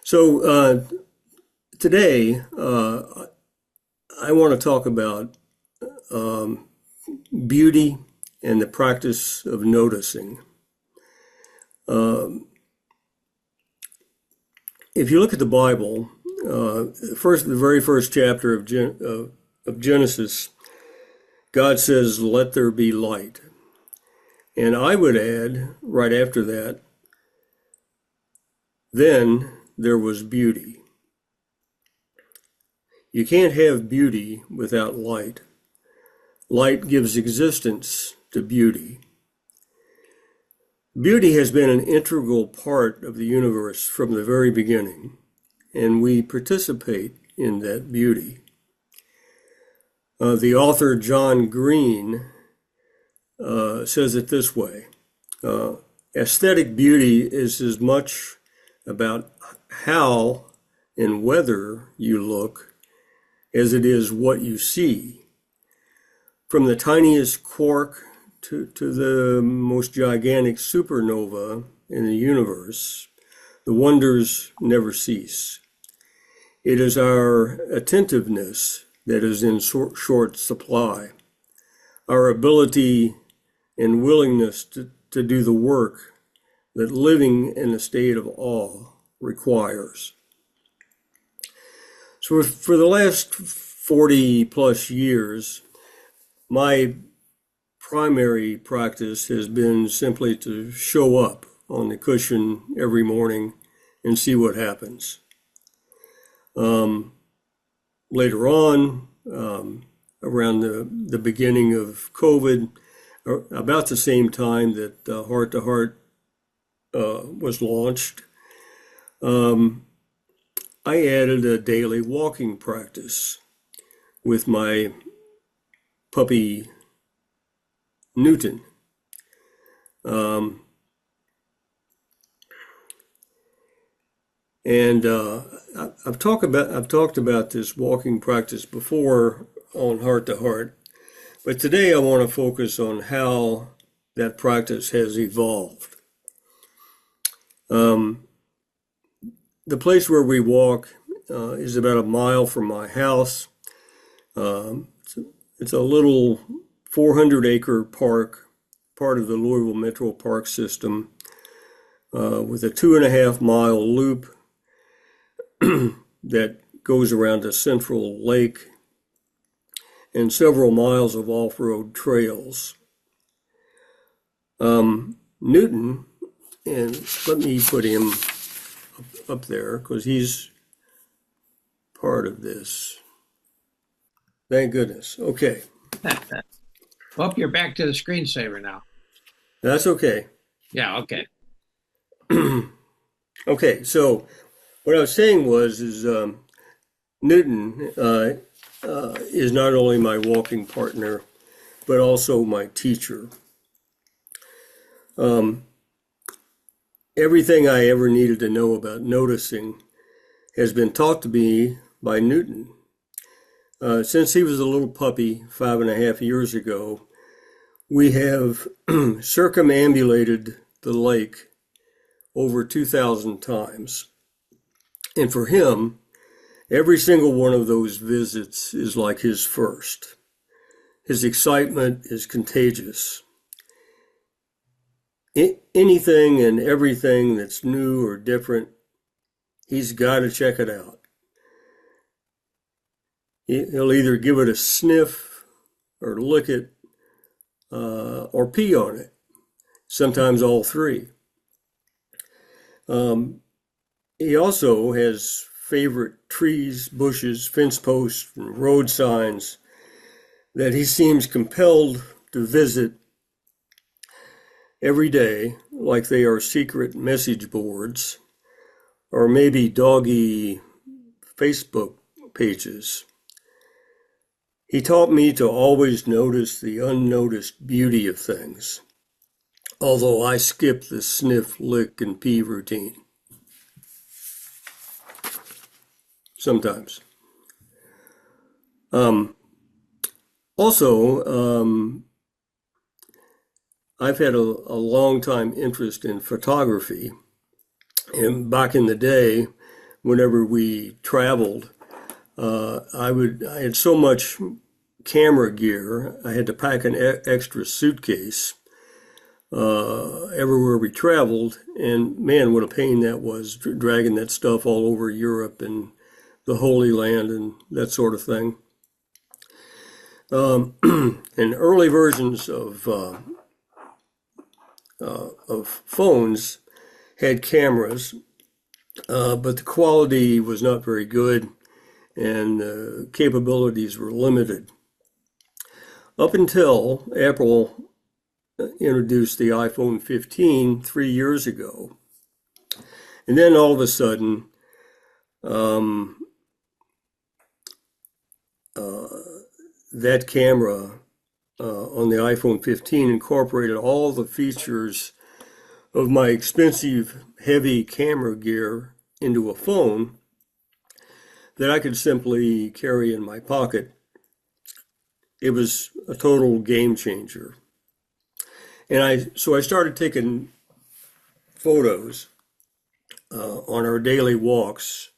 So today, I want to talk about um, beauty and the practice of noticing. Um, if you look at the Bible, the very first chapter of Genesis, God says, "Let there be light." And I would add, right after that, then there was beauty. You can't have beauty without light. Light gives existence to beauty. Beauty has been an integral part of the universe from the very beginning, and we participate in that beauty. The author John Green says it this way. Aesthetic beauty is as much about how and whether you look as it is what you see. From the tiniest quark to the most gigantic supernova in the universe, the wonders never cease. It is our attentiveness that is in short supply, our ability and willingness to do the work that living in a state of awe requires. So for the last 40 plus years, my primary practice has been simply to show up on the cushion every morning and see what happens. Later on, around the beginning of COVID, about the same time that Heart to Heart was launched, I added a daily walking practice with my puppy Newton. And I've talked about this walking practice before on Heart to Heart, but today I want to focus on how that practice has evolved. The place where we walk is about a mile from my house. It's a little 400-acre park, part of the Louisville Metro Park System, with a 2.5-mile loop that goes around a central lake and several miles of off-road trails. Newton, and let me put him up there because he's part of this. Thank goodness. Okay. Hope you're back to the screensaver now. That's okay. Yeah, okay. Okay, so what I was saying is Newton is not only my walking partner, but also my teacher. Everything I ever needed to know about noticing has been taught to me by Newton. Since he was a little puppy 5.5 years ago, we have circumambulated the lake over 2,000 times. And for him, every single one of those visits is like his first. His excitement is contagious. Anything and everything that's new or different, he's got to check it out. He'll either give it a sniff or lick it or pee on it, sometimes all three. He also has favorite trees, bushes, fence posts, and road signs that he seems compelled to visit every day, like they are secret message boards or maybe doggy Facebook pages. He taught me to always notice the unnoticed beauty of things, although I skip the sniff, lick, and pee routine sometimes. I've had a long time interest in photography. And back in the day, whenever we traveled, I had so much camera gear, I had to pack an extra suitcase everywhere we traveled, and man, what a pain that was, dragging that stuff all over Europe and the Holy Land and that sort of thing. And early versions of phones had cameras, but the quality was not very good, and capabilities were limited. Up until Apple introduced the iPhone 15 3 years ago. And then all of a sudden, that camera on the iPhone 15 incorporated all the features of my expensive, heavy camera gear into a phone that I could simply carry in my pocket. It was a total game changer. And so I started taking photos on our daily walks,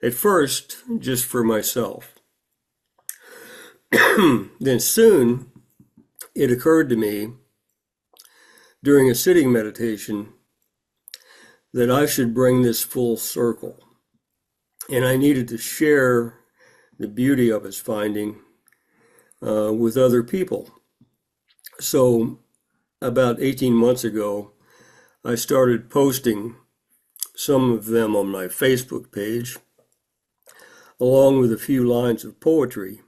at first just for myself. Then soon it occurred to me during a sitting meditation that I should bring this full circle, and I needed to share the beauty of his finding with other people. So about 18 months ago, I started posting some of them on my Facebook page, along with a few lines of poetry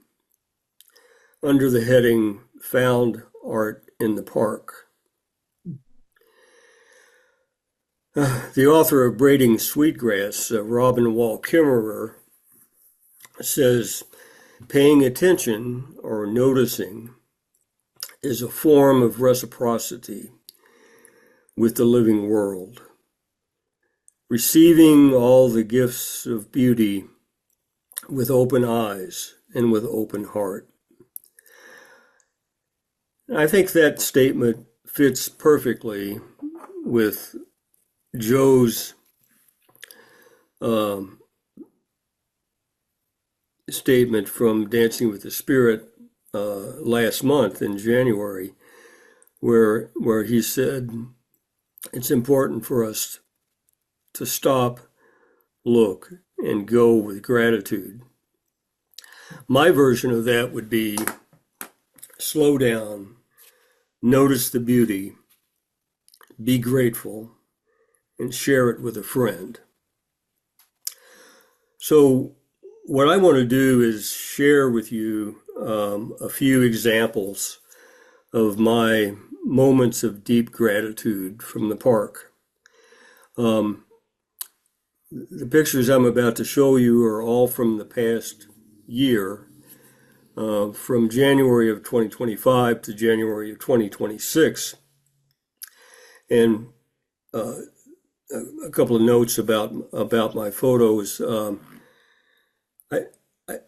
under the heading Found Art in the Park. The author of Braiding Sweetgrass, Robin Wall Kimmerer, says, paying attention or noticing is a form of reciprocity with the living world, receiving all the gifts of beauty with open eyes and with open heart. I think that statement fits perfectly with Joe's statement from Dancing with the Spirit last month in January, where he said it's important for us to stop, look, and go with gratitude. My version of that would be slow down, notice the beauty, be grateful, and share it with a friend. So what I want to do is share with you a few examples of my moments of deep gratitude from the park. The pictures I'm about to show you are all from the past year, from January of 2025 to January of 2026. And a couple of notes about my photos.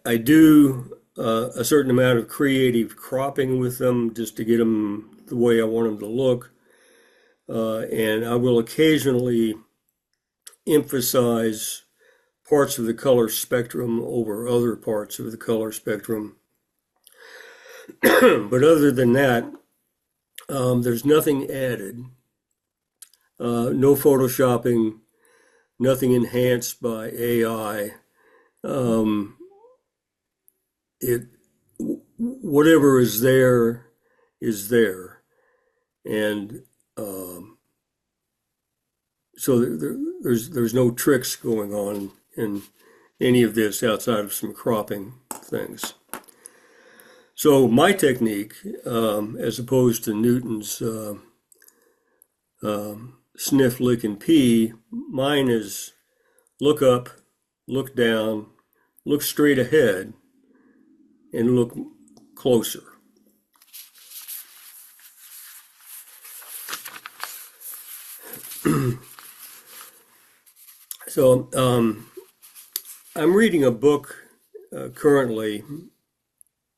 I do a certain amount of creative cropping with them just to get them the way I want them to look. And I will occasionally emphasize parts of the color spectrum over other parts of the color spectrum. But other than that, there's nothing added. No photoshopping, nothing enhanced by AI. Whatever is there, and so there's no tricks going on in any of this outside of some cropping things. So my technique, as opposed to Newton's sniff, lick, and pee, mine is look up, look down, look straight ahead, and look closer. So I'm reading a book currently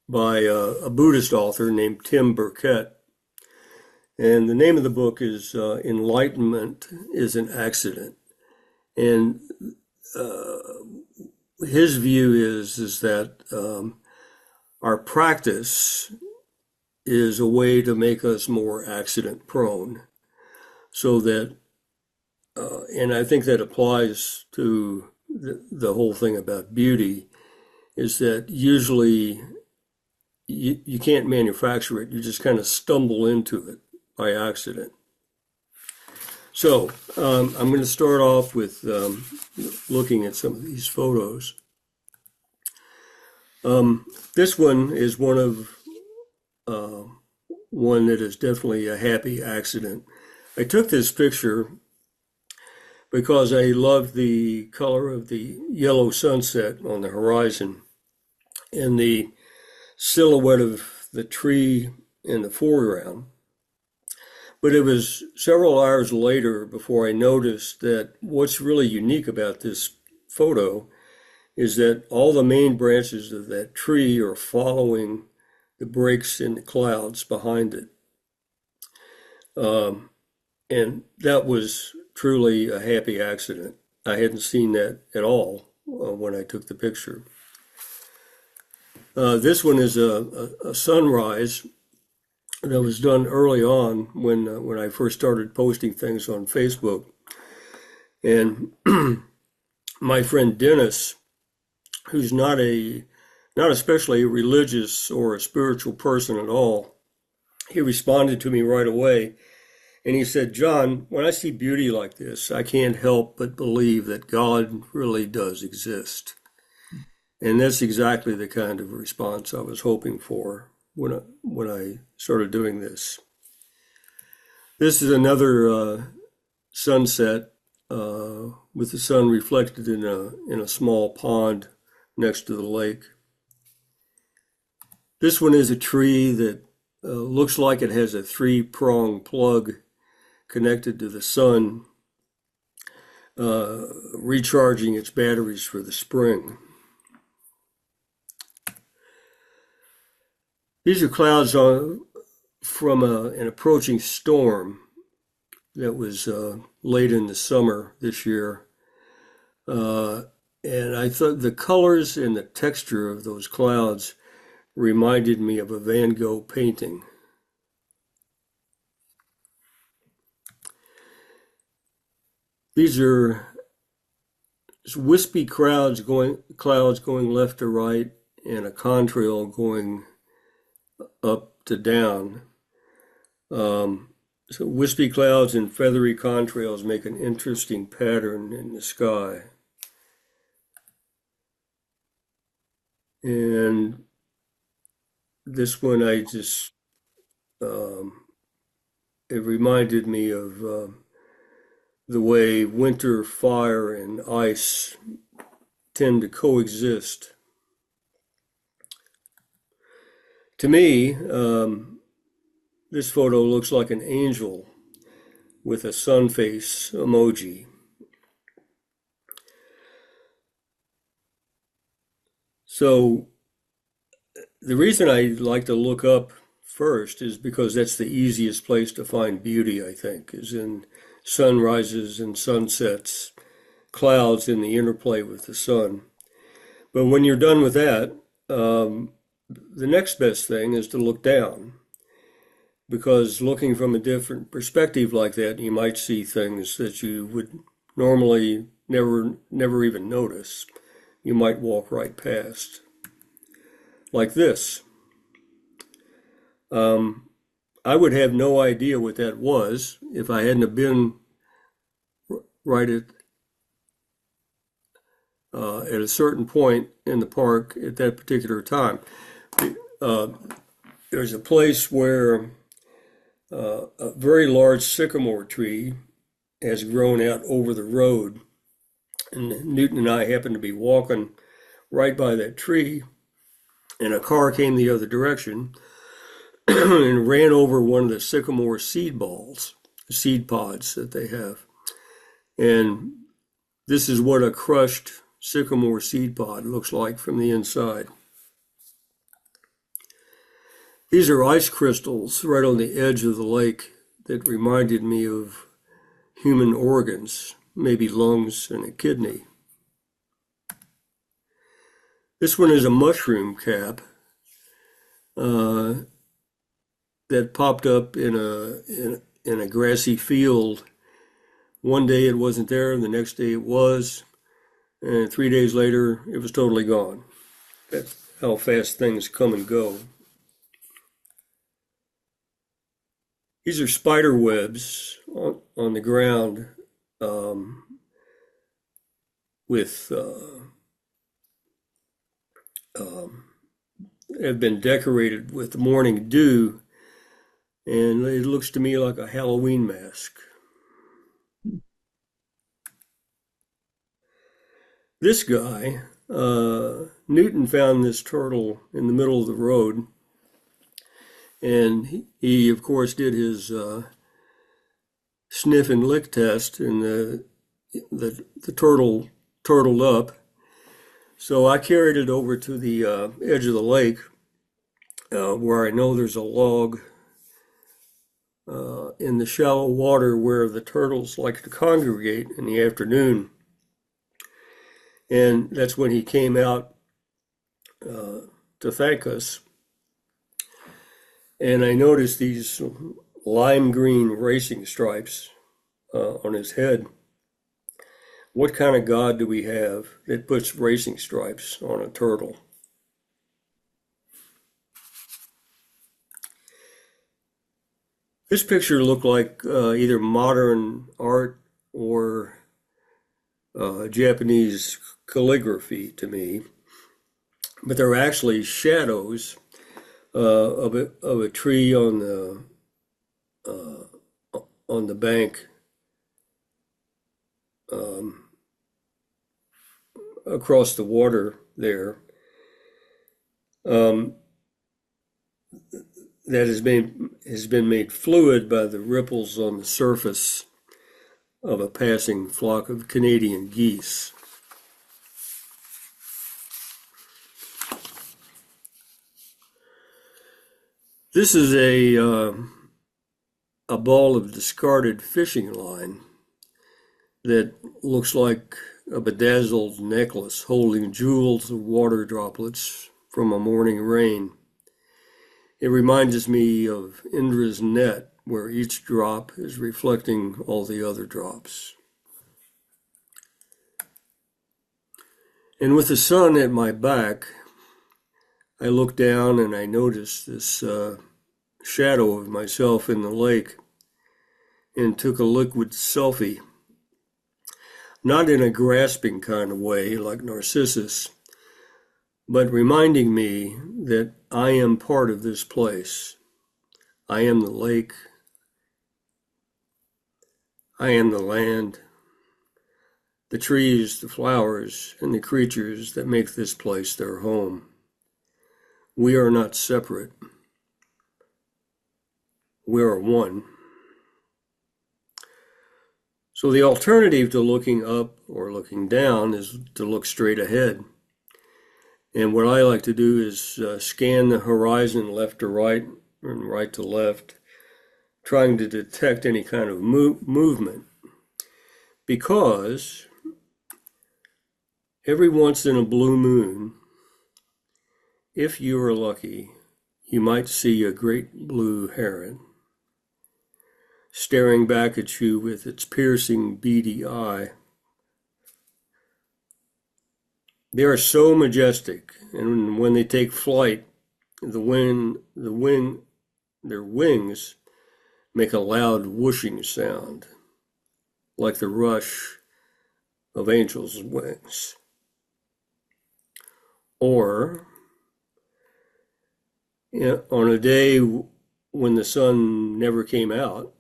by a Buddhist author named Tim Burkett. And the name of the book is Enlightenment is an Accident. And his view is that our practice is a way to make us more accident prone, so that, and I think that applies to the whole thing about beauty, is that usually you can't manufacture it. You just kind of stumble into it by accident. So I'm going to start off with looking at some of these photos. This one is one that is definitely a happy accident. I took this picture because I love the color of the yellow sunset on the horizon and the silhouette of the tree in the foreground. But it was several hours later before I noticed that what's really unique about this photo is that all the main branches of that tree are following the breaks in the clouds behind it. And that was truly a happy accident. I hadn't seen that at all when I took the picture. This one is a sunrise that was done early on when I first started posting things on Facebook. And my friend Dennis, who's not especially a religious or a spiritual person at all, he responded to me right away. And he said, "John, when I see beauty like this, I can't help but believe that God really does exist." And that's exactly the kind of response I was hoping for when I started doing this. This is another sunset with the sun reflected in a small pond next to the lake. This one is a tree that looks like it has a 3-prong plug connected to the sun, recharging its batteries for the spring. These are clouds from an approaching storm that was late in the summer this year. And I thought the colors and the texture of those clouds reminded me of a Van Gogh painting. These are wispy clouds going left to right, and a contrail going up to down. So wispy clouds and feathery contrails make an interesting pattern in the sky. And this one, it reminded me of the way winter fire and ice tend to coexist. To me, this photo looks like an angel with a sun face emoji. So the reason I like to look up first is because that's the easiest place to find beauty, I think, is in sunrises and sunsets, clouds in the interplay with the sun. But when you're done with that, the next best thing is to look down, because looking from a different perspective like that, you might see things that you would normally never even notice. You might walk right past, like this. I would have no idea what that was if I hadn't have been right at a certain point in the park at that particular time. There's a place where a very large sycamore tree has grown out over the road, and Newton and I happened to be walking right by that tree, and a car came the other direction and ran over one of the sycamore seed pods that they have. And this is what a crushed sycamore seed pod looks like from the inside. These are ice crystals right on the edge of the lake that reminded me of human organs, maybe lungs and a kidney. This one is a mushroom cap that popped up in a grassy field. One day it wasn't there, and the next day it was, and 3 days later it was totally gone. That's how fast things come and go. These are spider webs on the ground with have been decorated with morning dew, and it looks to me like a Halloween mask. This guy, Newton found this turtle in the middle of the road, and he of course did his sniff and lick test, and the turtle turtled up. So I carried it over to the edge of the lake where I know there's a log in the shallow water where the turtles like to congregate in the afternoon. And that's when he came out to thank us. And I noticed these lime green racing stripes on his head. What kind of God do we have that puts racing stripes on a turtle? This picture looked like either modern art or Japanese calligraphy to me, but they're actually shadows of a tree on the bank across the water there. That has been made fluid by the ripples on the surface of a passing flock of Canadian geese. This is a ball of discarded fishing line that looks like a bedazzled necklace holding jewels of water droplets from a morning rain. It reminds me of Indra's net, where each drop is reflecting all the other drops. And with the sun at my back, I looked down and I noticed this shadow of myself in the lake and took a liquid selfie. Not in a grasping kind of way like Narcissus, but reminding me that I am part of this place. I am the lake. I am the land, the trees, the flowers, and the creatures that make this place their home. We are not separate. We are one. So the alternative to looking up or looking down is to look straight ahead. And what I like to do is scan the horizon left to right and right to left, trying to detect any kind of movement. Because every once in a blue moon, if you are lucky, you might see a great blue heron staring back at you with its piercing, beady eye. They are so majestic, and when they take flight, their wings make a loud whooshing sound, like the rush of angels' wings. Or, on a day when the sun never came out,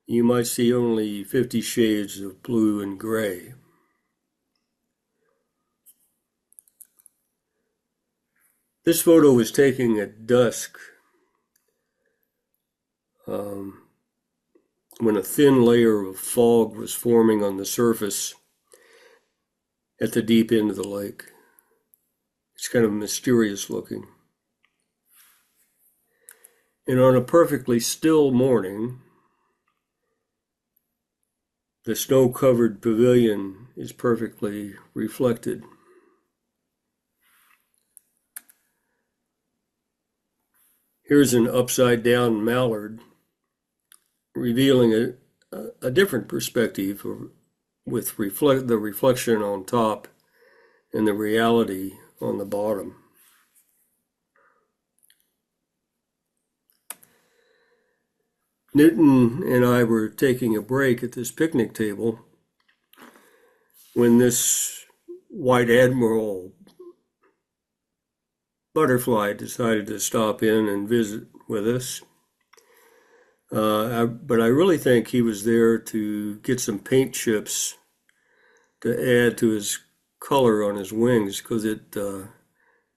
you might see only 50 shades of blue and gray. This photo was taken at dusk, when a thin layer of fog was forming on the surface at the deep end of the lake. It's kind of mysterious looking. And on a perfectly still morning, the snow-covered pavilion is perfectly reflected. Here's an upside down mallard, revealing a different perspective with the reflection on top and the reality on the bottom. Newton and I were taking a break at this picnic table when this white admiral butterfly decided to stop in and visit with us. But I really think he was there to get some paint chips to add to his color on his wings, because it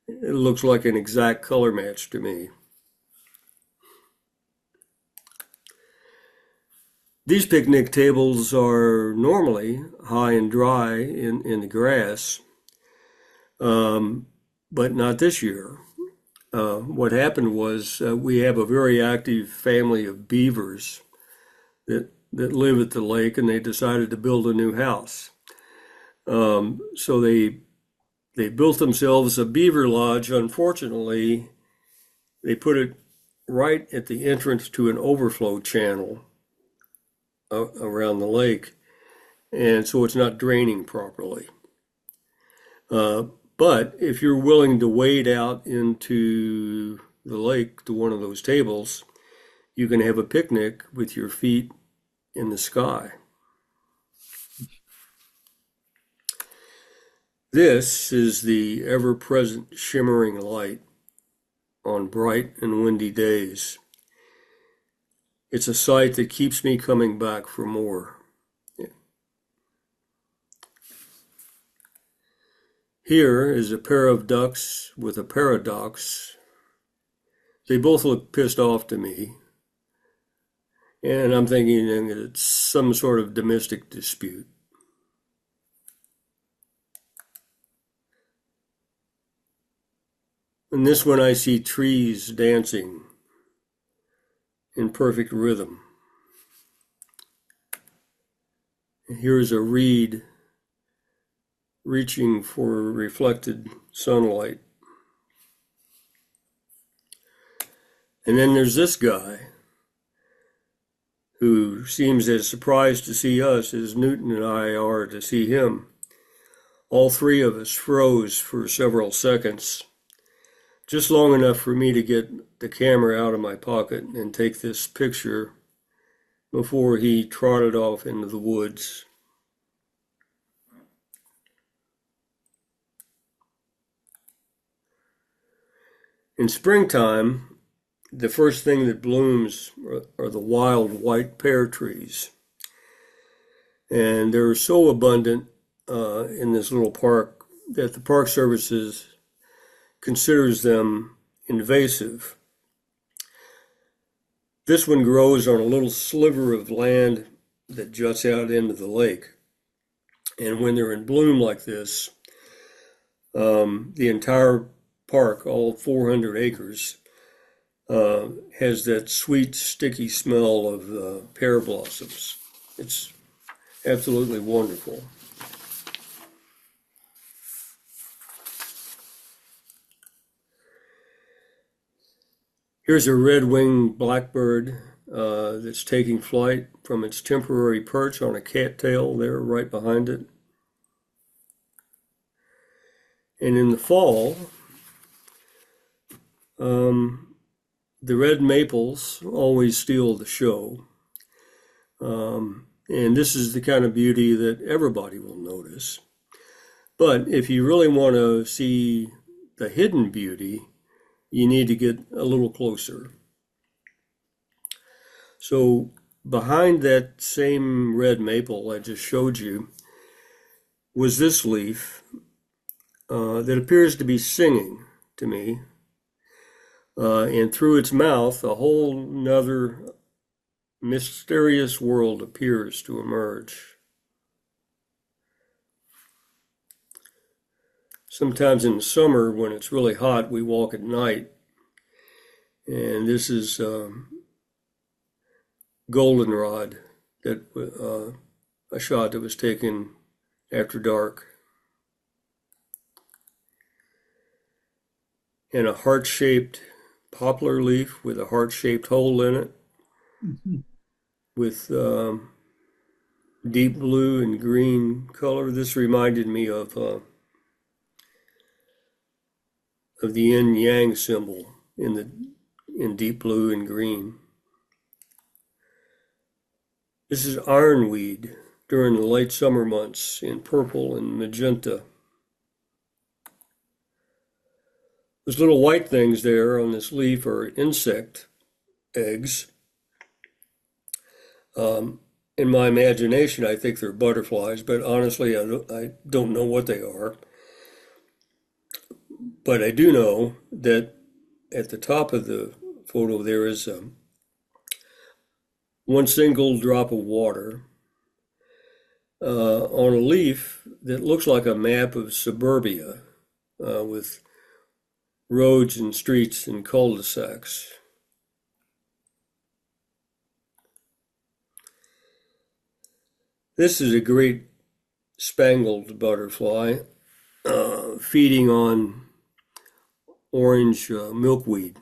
looks like an exact color match to me. These picnic tables are normally high and dry in the grass, but not this year. What happened was we have a very active family of beavers that live at the lake, and they decided to build a new house. So they built themselves a beaver lodge. Unfortunately, they put it right at the entrance to an overflow channel around the lake, and so it's not draining properly. But if you're willing to wade out into the lake to one of those tables, you can have a picnic with your feet in the sky. This is the ever-present shimmering light on bright and windy days. It's a sight that keeps me coming back for more. Here is a pair of ducks with a paradox. They both look pissed off to me, and I'm thinking that it's some sort of domestic dispute. In this one, I see trees dancing in perfect rhythm. Here's a reed reaching for reflected sunlight. And then there's this guy who seems as surprised to see us as Newton and I are to see him. All three of us froze for several seconds, just long enough for me to get the camera out of my pocket and take this picture before he trotted off into the woods. In springtime, the first thing that blooms are the wild white pear trees. And they're so abundant in this little park that the Park Service considers them invasive. This one grows on a little sliver of land that juts out into the lake. And when they're in bloom like this, the entire park, all 400 acres, has that sweet, sticky smell of pear blossoms. It's absolutely wonderful. Here's a red-winged blackbird that's taking flight from its temporary perch on a cattail there right behind it. And in the fall, the red maples always steal the show. And this is the kind of beauty that everybody will notice. But if you really want to see the hidden beauty, you need to get a little closer. So behind that same red maple I just showed you was this leaf that appears to be singing to me. And through its mouth, a whole nother mysterious world appears to emerge. Sometimes in the summer, when it's really hot, we walk at night. And this is goldenrod, that a shot that was taken after dark. And a heart-shaped poplar leaf with a heart-shaped hole in it, Mhm. with deep blue and green color. This reminded me of the yin yang symbol in deep blue and green. This is ironweed during the late summer months in purple and magenta. Those little white things there on this leaf are insect eggs. In my imagination, I think they're butterflies, but honestly, I don't know what they are. But I do know that at the top of the photo there is one single drop of water on a leaf that looks like a map of suburbia with roads and streets and cul-de-sacs. This is a great spangled butterfly feeding on orange milkweed.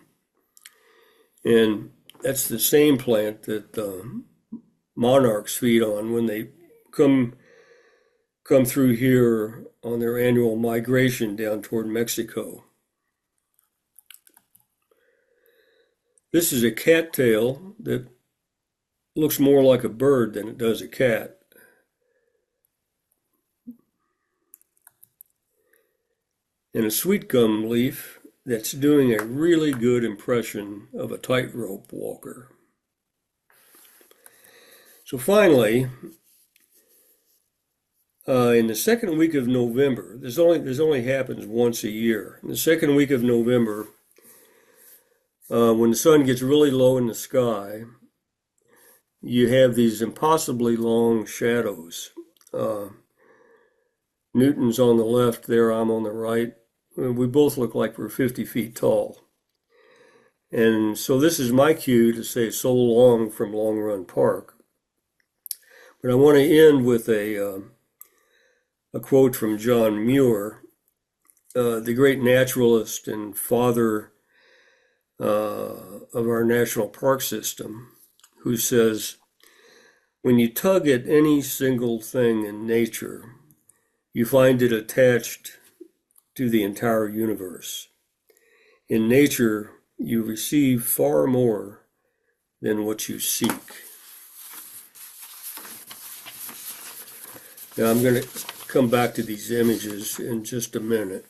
And that's the same plant that monarchs feed on when they come through here on their annual migration down toward Mexico. This is a cattail that looks more like a bird than it does a cat. And a sweet gum leaf that's doing a really good impression of a tightrope walker. So finally, in the second week of November, this only happens once a year. In the second week of November, when the sun gets really low in the sky, you have these impossibly long shadows. Newton's on the left there, I'm on the right. We both look like we're 50 feet tall. And so this is my cue to say so long from Long Run Park. But I want to end with a quote from John Muir, the great naturalist and father of our national park system, who says, "When you tug at any single thing in nature, you find it attached to the entire universe. In nature, you receive far more than what you seek." Now I'm going to come back to these images in just a minute.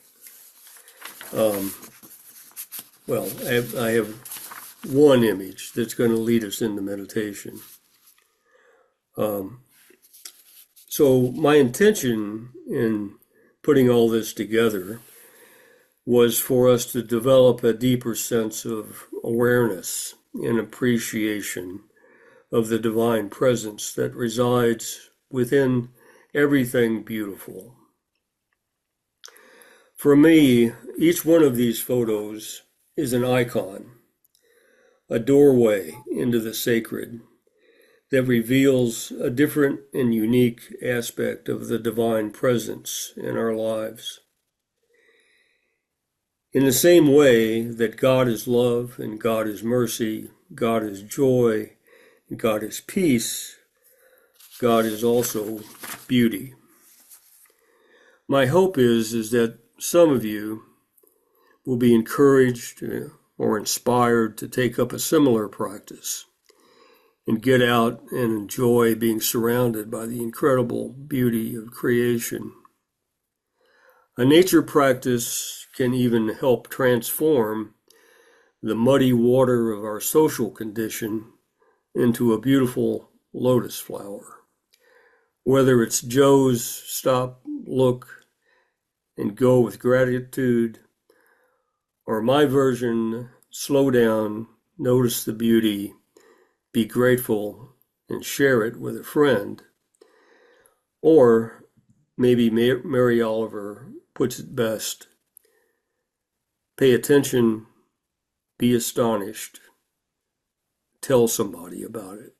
Well, I have one image that's going to lead us into meditation. So my intention in putting all this together was for us to develop a deeper sense of awareness and appreciation of the divine presence that resides within everything beautiful. For me, each one of these photos is an icon, a doorway into the sacred that reveals a different and unique aspect of the divine presence in our lives. In the same way that God is love and God is mercy, God is joy, and God is peace, God is also beauty. My hope is that some of you will be encouraged or inspired to take up a similar practice and get out and enjoy being surrounded by the incredible beauty of creation. A nature practice can even help transform the muddy water of our social condition into a beautiful lotus flower. Whether it's Joe's stop, look, and go with gratitude, or my version, slow down, notice the beauty, be grateful, and share it with a friend. Or maybe Mary Oliver puts it best: pay attention, be astonished, tell somebody about it.